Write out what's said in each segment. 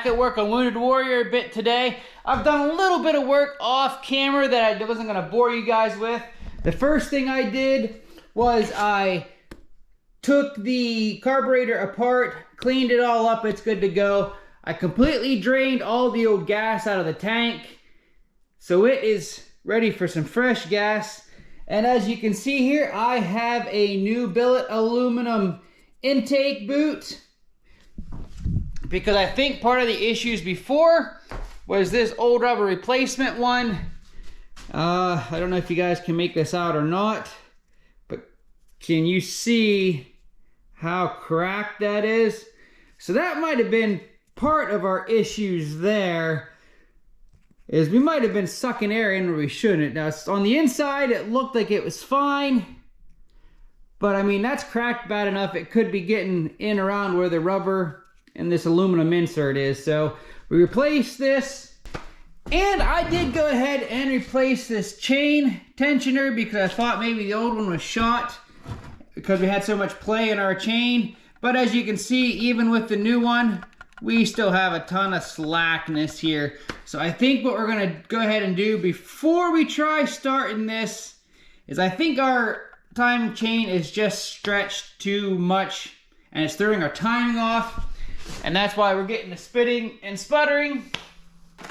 back at work on Wounded Warrior a bit today. I've done a little bit of work off camera that I wasn't gonna bore you guys with. The first thing I did was I took the carburetor apart, cleaned it all up, it's good to go. I completely drained all the old gas out of the tank, so it is ready for some fresh gas. And as you can see here, I have a new billet aluminum intake boot, because I think part of the issues before was this old rubber replacement one. I don't know if you guys can make this out or not, but can you see how cracked that is? So that might have been part of our issues there, is we might have been sucking air in where we shouldn't. Now on the inside it looked like it was fine, but I mean that's cracked bad enough it could be getting in around where the rubber and this aluminum insert is. So we replaced this, and I did go ahead and replace this chain tensioner because I thought maybe the old one was shot because we had so much play in our chain. But as you can see, even with the new one, we still have a ton of slackness here. So I think what we're gonna go ahead and do before we try starting this is I think our timing chain is just stretched too much and it's throwing our timing off. And that's why we're getting the spitting and sputtering.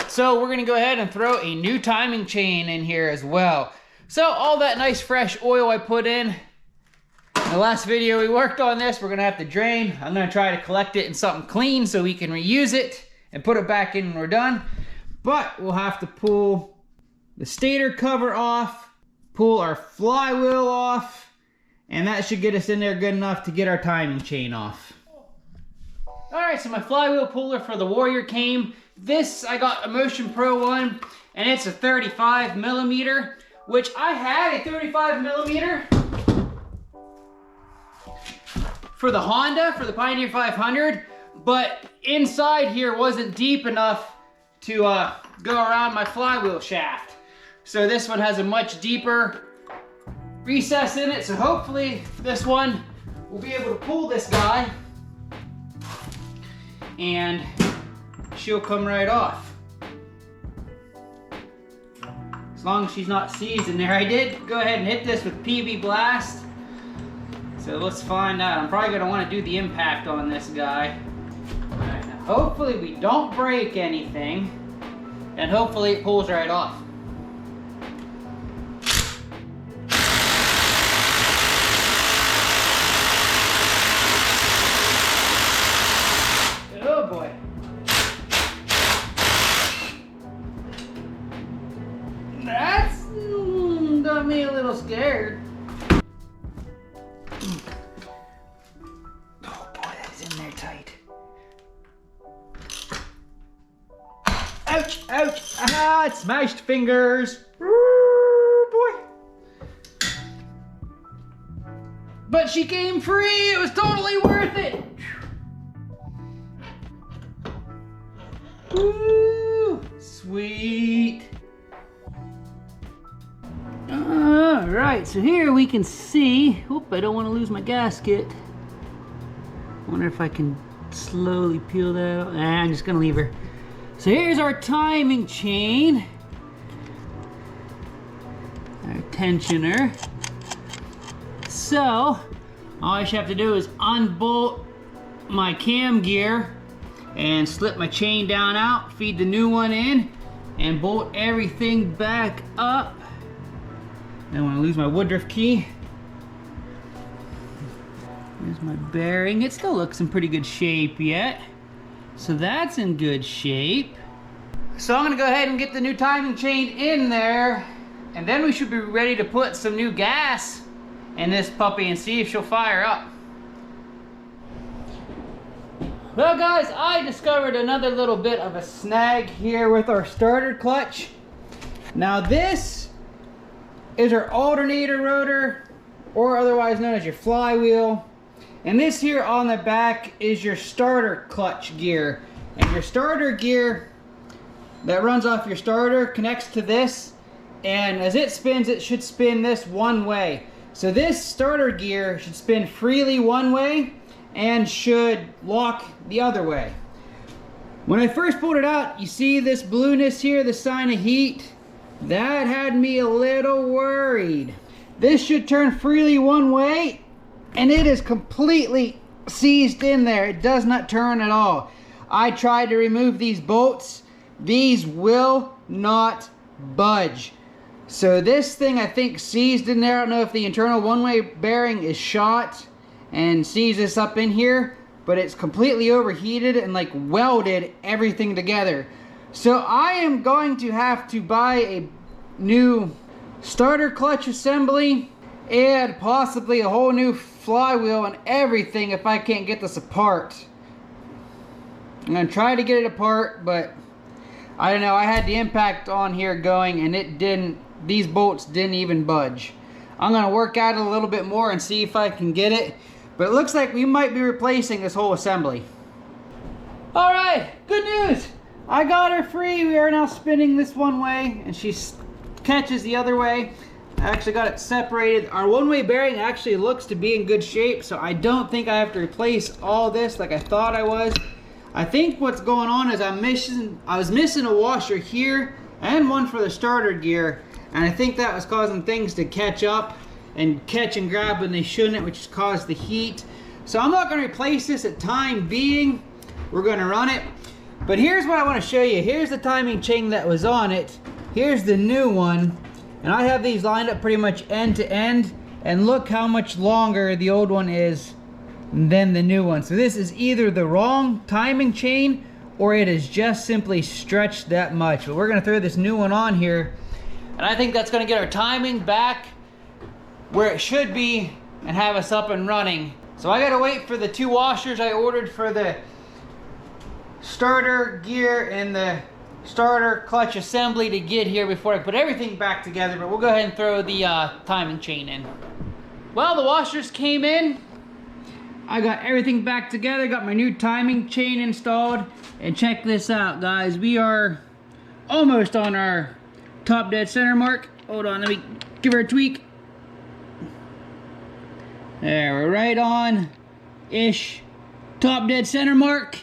So we're gonna go ahead and throw a new timing chain in here as well. So all that nice fresh oil I put in the last video we worked on this, we're gonna have to drain. I'm gonna try to collect it in something clean so we can reuse it and put it back in when we're done. But we'll have to pull the stator cover off, pull our flywheel off, and that should get us in there good enough to get our timing chain off. Alright, so my flywheel puller for the Warrior came. This, I got a Motion Pro one, and it's a 35 millimeter, which I had a 35 millimeter for the Honda, for the Pioneer 500, but inside here wasn't deep enough to go around my flywheel shaft. So this one has a much deeper recess in it, so hopefully this one will be able to pull this guy and she'll come right off. As long as she's not seized in there. I did go ahead and hit this with PB Blast. So let's find out. I'm probably gonna wanna do the impact on this guy. Right, now hopefully we don't break anything, and hopefully it pulls right off. Oh boy. That's got me a little scared. Oh boy, that is in there tight. Ouch, ouch, ah, it smashed fingers. Ooh, boy. But she came free, it was totally worth it. Woo, sweet. All right, so here we can see, oop, I don't want to lose my gasket. I wonder if I can slowly peel that out. Nah, I'm just gonna leave her. So here's our timing chain, our tensioner. So all I should have to do is unbolt my cam gear and slip my chain down out, feed the new one in, and bolt everything back up. I don't want to lose my Woodruff key. Here's my bearing. It still looks in pretty good shape yet. So that's in good shape. So I'm gonna go ahead and get the new timing chain in there, and then we should be ready to put some new gas in this puppy and see if she'll fire up. Well guys, I discovered another little bit of a snag here with our starter clutch. Now this is our alternator rotor, or otherwise known as your flywheel. And this here on the back is your starter clutch gear. And your starter gear that runs off your starter connects to this, and as it spins, it should spin this one way. So this starter gear should spin freely one way and should lock the other way. When I first pulled it out, you see this blueness here, the sign of heat? That had me a little worried. This should turn freely one way, and it is completely seized in there. It does not turn at all. I tried to remove these bolts. These will not budge. So this thing, I think, seized in there. I don't know if the internal one-way bearing is shot and seized this up in here, but it's completely overheated and like welded everything together. So I am going to have to buy a new starter clutch assembly and possibly a whole new flywheel and everything if I can't get this apart. I'm going to try to get it apart, but I don't know. I had the impact on here going and it didn't, these bolts didn't even budge. I'm going to work at it a little bit more and see if I can get it. But it looks like we might be replacing this whole assembly. Alright, good news! I got her free. We are now spinning this one way and she catches the other way. I actually got it separated. Our one-way bearing actually looks to be in good shape, so I don't think I have to replace all this like I thought I was. I think what's going on is I was missing a washer here and one for the starter gear, and I think that was causing things to catch up and catch and grab when they shouldn't, which caused the heat. So I'm not going to replace this at time being. We're going to run it. But here's what I want to show you. Here's the timing chain that was on it. Here's the new one. And I have these lined up pretty much end to end. And look how much longer the old one is than the new one. So this is either the wrong timing chain or it is just simply stretched that much. But we're going to throw this new one on here. And I think that's going to get our timing back where it should be and have us up and running. So I gotta wait for the two washers I ordered for the starter gear and the starter clutch assembly to get here before I put everything back together, but we'll go ahead and throw the timing chain in. Well, the washers came in. I got everything back together, got my new timing chain installed, and check this out, guys. We are almost on our top dead center mark. Hold on, let me give her a tweak. There, we're right on-ish top dead center mark.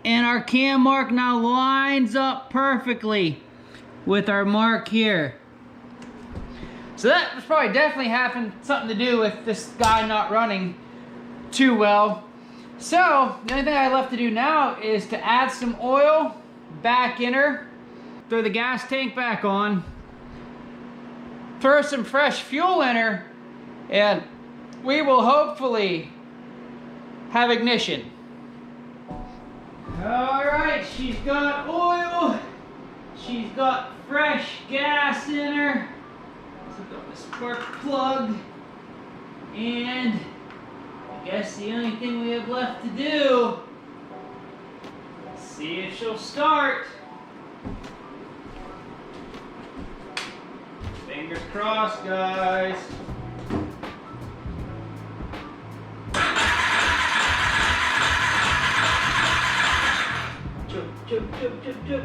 And our cam mark now lines up perfectly with our mark here. So that was probably definitely having something to do with this guy not running too well. So, the only thing I have left to do now is to add some oil back in her, throw the gas tank back on, throw some fresh fuel in her, and we will hopefully have ignition. Alright, she's got oil, she's got fresh gas in her, so we've got the spark plug, and I guess the only thing we have left to do is see if she'll start. Fingers crossed, guys. Chip, chip, chip, chip.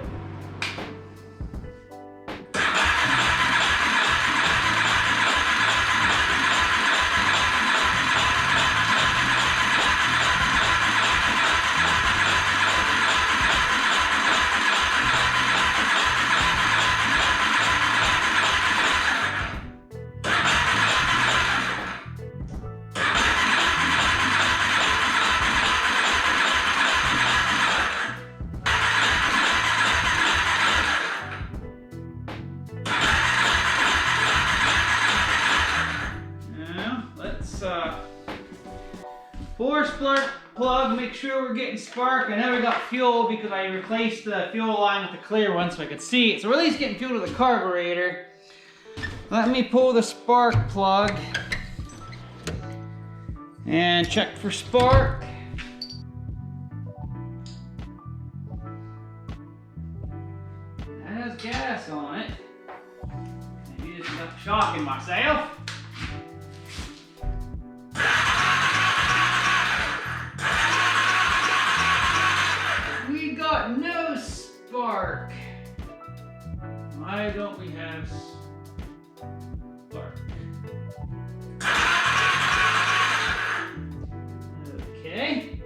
Pour spark plug, make sure we're getting spark. I know we got fuel because I replaced the fuel line with the clear one so I could see it. So we're at least getting fuel to the carburetor. Let me pull the spark plug and check for spark. That has gas on it. Maybe just got shocking myself. We got no spark. Why don't we have spark? Okay.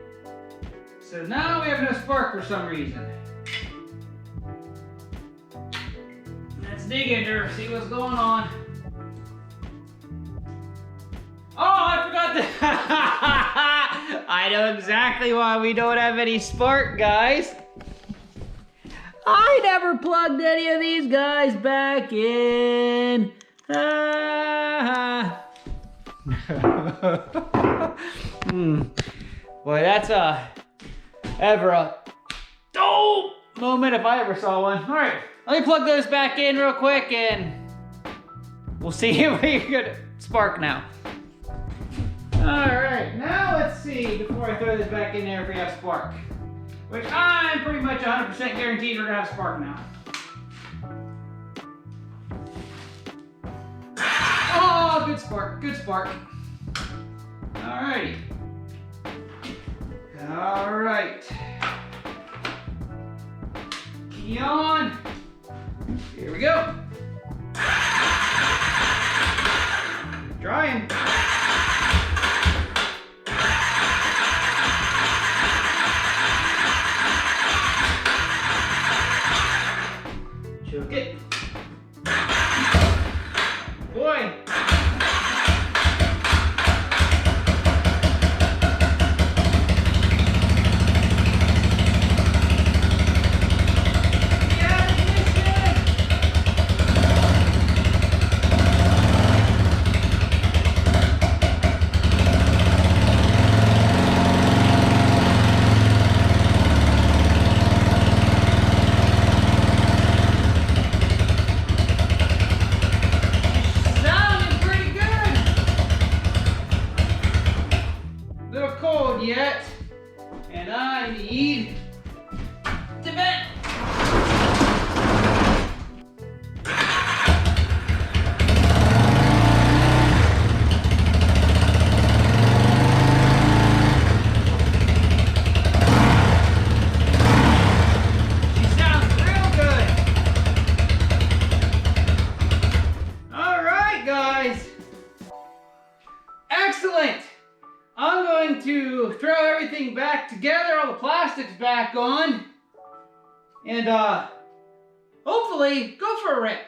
So So now we have no spark for some reason. Let's dig in there, see what's going on. Oh, I forgot to... I know exactly why we don't have any spark, guys. I never plugged any of these guys back in. Boy, that's ever a dope moment if I ever saw one. All right, let me plug those back in real quick and we'll see if we can spark now. All right, now let's see before I throw this back in there if we have spark. Which I'm pretty much 100% guaranteed we're gonna have spark now. Oh, good spark, good spark. Alrighty. Alright. Key on. Here we go. Drying. Choke it. Boy. Yet, and I need to vent. She sounds real good. All right, guys. Excellent. I'm going to throw everything back together, all the plastics back on, and hopefully go for a rip.